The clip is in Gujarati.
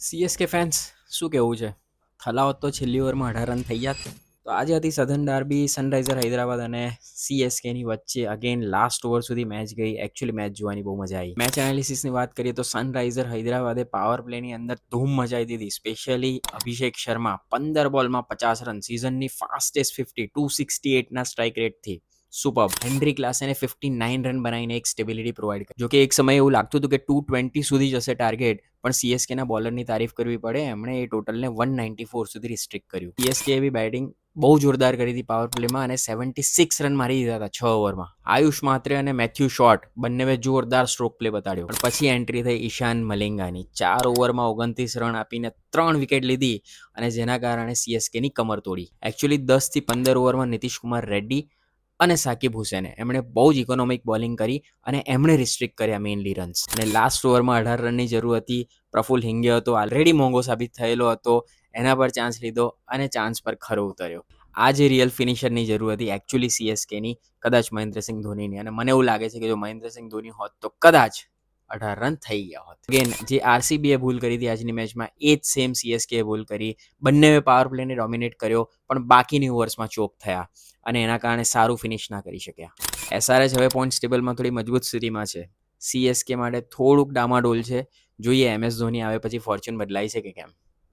સીએસકે ફેન્સ શું કહેવું છે? થલાવત તો છેલ્લી ઓવરમાં 18 રન થઈ જાત. તો આજે હતી સધન ડાર્બી સનરાઈઝર હૈદરાબાદ અને સીએસકેની વચ્ચે. અગેન લાસ્ટ ઓવર સુધી મેચ ગઈ. એકચ્યુઅલી મેચ જોવાની બહુ મજા આવી. મેચ એનાલિસિસની વાત કરીએ તો સનરાઈઝર હૈદરાબાદે પાવર પ્લેની અંદર ધૂમ મચાવી દીધી. સ્પેશિયલી અભિષેક શર્મા 15 બોલમાં 50 રન, સિઝનની ફાસ્ટેસ્ટ 50, 268ના સ્ટ્રાઇક રેટથી સુપર. હેનરી ક્લાસેને 59 રન બનાવીને એક સ્ટેબિલિટી પ્રોવાઈડ કરી. જોકે એક સમય એવું લાગતું હતું કે 220 સુધી જશે ટાર્ગેટ, પણ સીએસકેના બોલરની તારીફ કરવી પડે. એમણે એ ટોટલને 194 સુધી રિસ્ટ્રિક્ટ કર્યું. સીએસકે એવી બેટિંગ બહુ જોરદાર કરી હતી પાવર પ્લેમાં અને 76 રન મારી દીધા હતા 6 ઓવરમાં. આયુષ માત્રે અને મેથ્યુ શોર્ટ બંનેએ જોરદાર સ્ટ્રોક પ્લે બતાડ્યો. પણ પછી એન્ટ્રી થઈ ઈશાન મલિંગાની. 4 ઓવરમાં 29 રન આપીને 3 વિકેટ લીધી અને જેના કારણે સીએસકેની કમર તોડી. એકચ્યુઅલી 10 થી 15 ઓવરમાં નીતિશ કુમાર રેડ્ડી અને સાકિબ હુસેને એમણે બહુ જ ઇકોનોમિક બોલિંગ કરી અને એમણે રિસ્ટ્રિક્ટ કર્યા મેઇનલી રન્સ. અને લાસ્ટ ઓવરમાં 18 રનની જરૂર હતી. પ્રફુલ હિંગે હતો, ઓલરેડી મોંઘો સાબિત થયેલો હતો, એના પર ચાન્સ લીધો અને ચાન્સ પર ખરો ઉતર્યો. આ જે રિયલ ફિનિશરની જરૂર હતી એકચ્યુઅલી સીએસકેની, કદાચ મહેન્દ્રસિંહ ધોનીની. અને મને એવું લાગે છે કે જો મહેન્દ્રસિંહ ધોની હોત તો કદાચ 18 રન થઈ ગયા હોત. અગેન જે આરસીબીએ ભૂલ કરી હતી આજની મેચમાં, એ જ સેમ સીએસકે ભૂલ કરી. બંને પાવર પ્લેને ડોમિનેટ કર્યો, પણ બાકીની ઓવર્સમાં ચોક થયા અને એના કારણે સારું ફિનિશ ના કરી શક્યા. એસઆરએચ હવે પોઈન્ટ ટેબલમાં થોડી મજબૂત સ્થિતિમાં છે. સીએસકે માટે થોડુંક ડામાડોલ છે. જોઈએ એમએસ ધોની આવે પછી ફોર્ચ્યુન બદલાય છે કે કેમ.